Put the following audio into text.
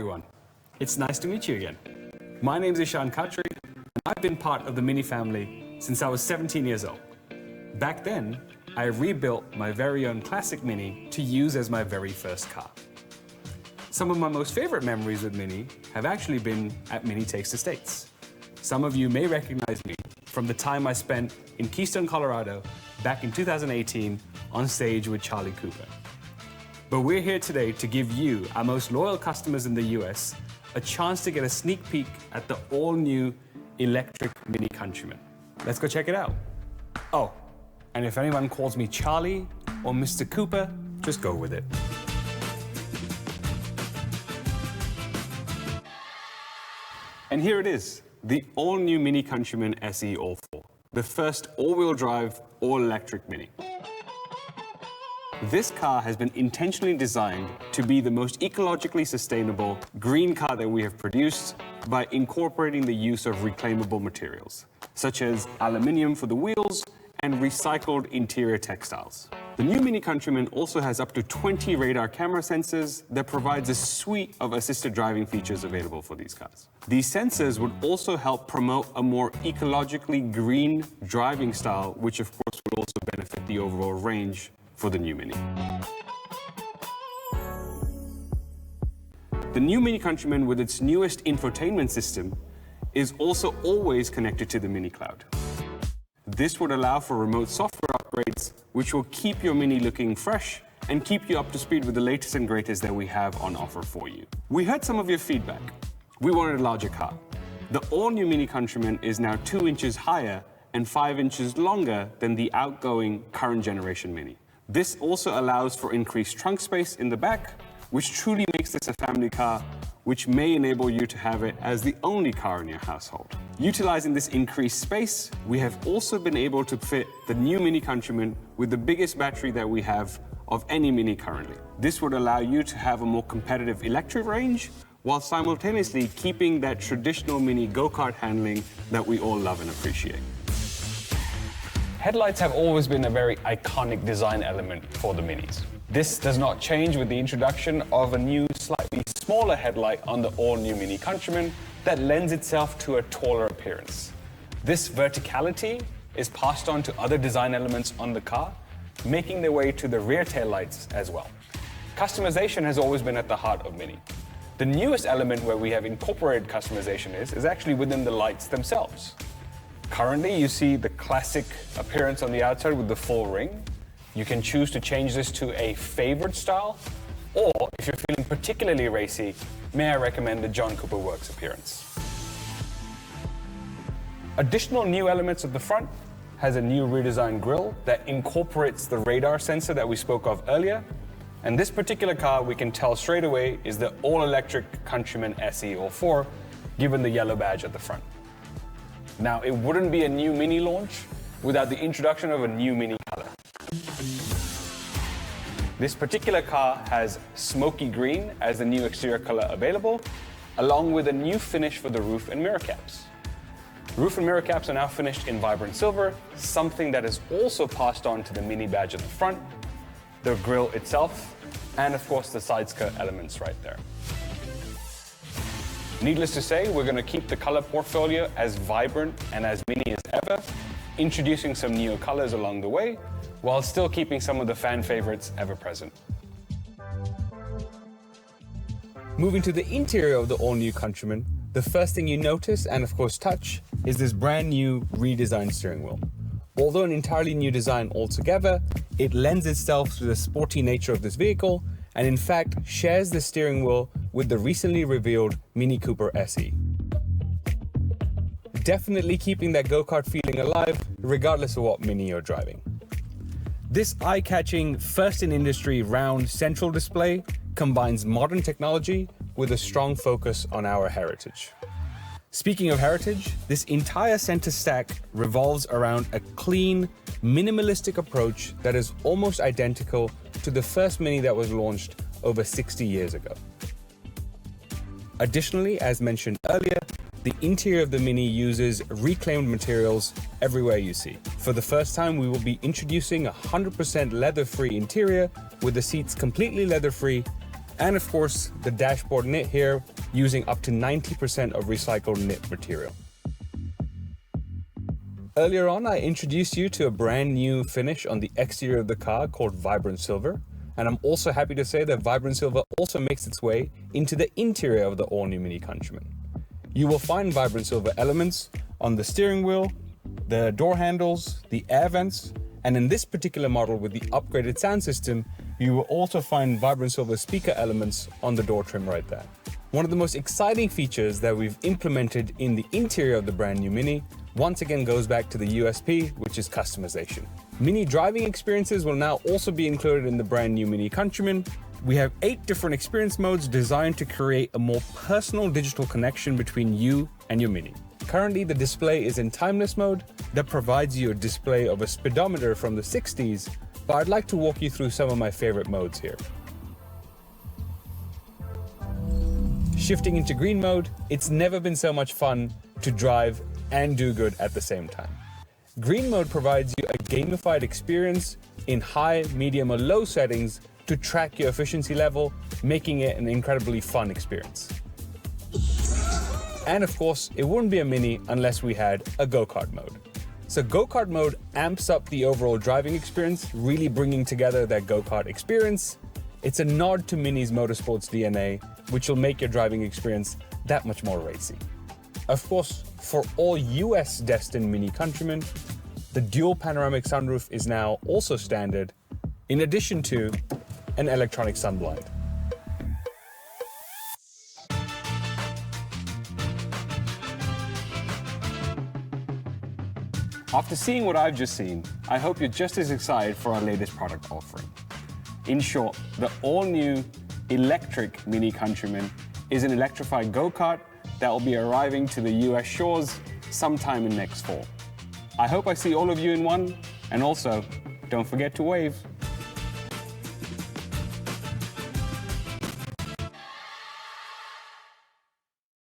Everyone, it's nice to meet you again. My name is Ishan Khatri, and I've been part of the Mini family since I was 17 years old. Back then, I rebuilt my very own classic Mini to use as my very first car. Some of my most favorite memories with Mini have actually been at Mini Takes the States. Some of you may recognize me from the time I spent in Keystone, Colorado back in 2018 on stage with Charlie Cooper. But we're here today to give you, our most loyal customers in the US, a chance to get a sneak peek at the all-new electric Mini Countryman. Let's go check it out. Oh, and if anyone calls me Charlie or Mr. Cooper, just go with it. And here it is, the all-new Mini Countryman SE All-4, the first all-wheel drive, all-electric Mini. This car has been intentionally designed to be the most ecologically sustainable green car that we have produced by incorporating the use of reclaimable materials, such as aluminium for the wheels and recycled interior textiles. The new Mini Countryman also has up to 20 radar camera sensors that provides a suite of assisted driving features available for these cars. These sensors would also help promote a more ecologically green driving style, which of course would also benefit the overall range for the new Mini. The new Mini Countryman with its newest infotainment system is also always connected to the Mini Cloud. This would allow for remote software upgrades, which will keep your Mini looking fresh and keep you up to speed with the latest and greatest that we have on offer for you. We heard some of your feedback. We wanted a larger car. The all-new Mini Countryman is now 2 inches higher and 5 inches longer than the outgoing current generation Mini. This also allows for increased trunk space in the back, which truly makes this a family car, which may enable you to have it as the only car in your household. Utilizing this increased space, we have also been able to fit the new Mini Countryman with the biggest battery that we have of any Mini currently. This would allow you to have a more competitive electric range, while simultaneously keeping that traditional Mini go-kart handling that we all love and appreciate. Headlights have always been a very iconic design element for the Minis. This does not change with the introduction of a new, slightly smaller headlight on the all-new Mini Countryman that lends itself to a taller appearance. This verticality is passed on to other design elements on the car, making their way to the rear taillights as well. Customization has always been at the heart of Mini. The newest element where we have incorporated customization is actually within the lights themselves. Currently, you see the classic appearance on the outside with the full ring. You can choose to change this to a favorite style, or if you're feeling particularly racy, may I recommend the John Cooper Works appearance. Additional new elements at the front has a new redesigned grille that incorporates the radar sensor that we spoke of earlier. And this particular car, we can tell straight away, is the all-electric Countryman SE All-4, given the yellow badge at the front. Now, it wouldn't be a new Mini launch without the introduction of a new Mini color. This particular car has smoky green as the new exterior color available, along with a new finish for the roof and mirror caps. Roof and mirror caps are now finished in vibrant silver, something that is also passed on to the Mini badge at the front, the grille itself, and of course the side skirt elements right there. Needless to say, we're going to keep the color portfolio as vibrant and as Mini as ever, introducing some new colors along the way, while still keeping some of the fan favorites ever present. Moving to the interior of the all-new Countryman, the first thing you notice, and of course touch, is this brand new redesigned steering wheel. Although an entirely new design altogether, it lends itself to the sporty nature of this vehicle, and in fact shares the steering wheel with the recently revealed Mini Cooper SE. Definitely keeping that go-kart feeling alive, regardless of what Mini you're driving. This eye-catching, first-in-industry round central display combines modern technology with a strong focus on our heritage. Speaking of heritage, this entire center stack revolves around a clean, minimalistic approach that is almost identical to the first Mini that was launched over 60 years ago. Additionally, as mentioned earlier, the interior of the Mini uses reclaimed materials everywhere you see. For the first time, we will be introducing a 100% leather-free interior with the seats completely leather-free And of course, the dashboard knit here, using up to 90% of recycled knit material. Earlier on, I introduced you to a brand new finish on the exterior of the car called Vibrant Silver. And I'm also happy to say that Vibrant Silver also makes its way into the interior of the all-new Mini Countryman. You will find Vibrant Silver elements on the steering wheel, the door handles, the air vents, and in this particular model with the upgraded sound system, you will also find Vibrant Silver speaker elements on the door trim right there. One of the most exciting features that we've implemented in the interior of the brand new Mini once again goes back to the USP, which is customization. Mini driving experiences will now also be included in the brand new Mini Countryman. We have 8 different experience modes designed to create a more personal digital connection between you and your Mini. Currently, the display is in timeless mode that provides you a display of a speedometer from the 60s, but I'd like to walk you through some of my favorite modes here. Shifting into green mode, it's never been so much fun to drive and do good at the same time. Green mode provides you a gamified experience in high, medium, or low settings to track your efficiency level, making it an incredibly fun experience. And of course, it wouldn't be a Mini unless we had a go-kart mode. So go-kart mode amps up the overall driving experience, really bringing together that go-kart experience. It's a nod to Mini's motorsports DNA, which will make your driving experience that much more racy. Of course, for all US destined Mini Countrymen, the dual panoramic sunroof is now also standard, in addition to an electronic sunblind. After seeing what I've just seen, I hope you're just as excited for our latest product offering. In short, the all-new electric Mini Countryman is an electrified go-kart that will be arriving to the US shores sometime in next fall. I hope I see all of you in one, and also, don't forget to wave.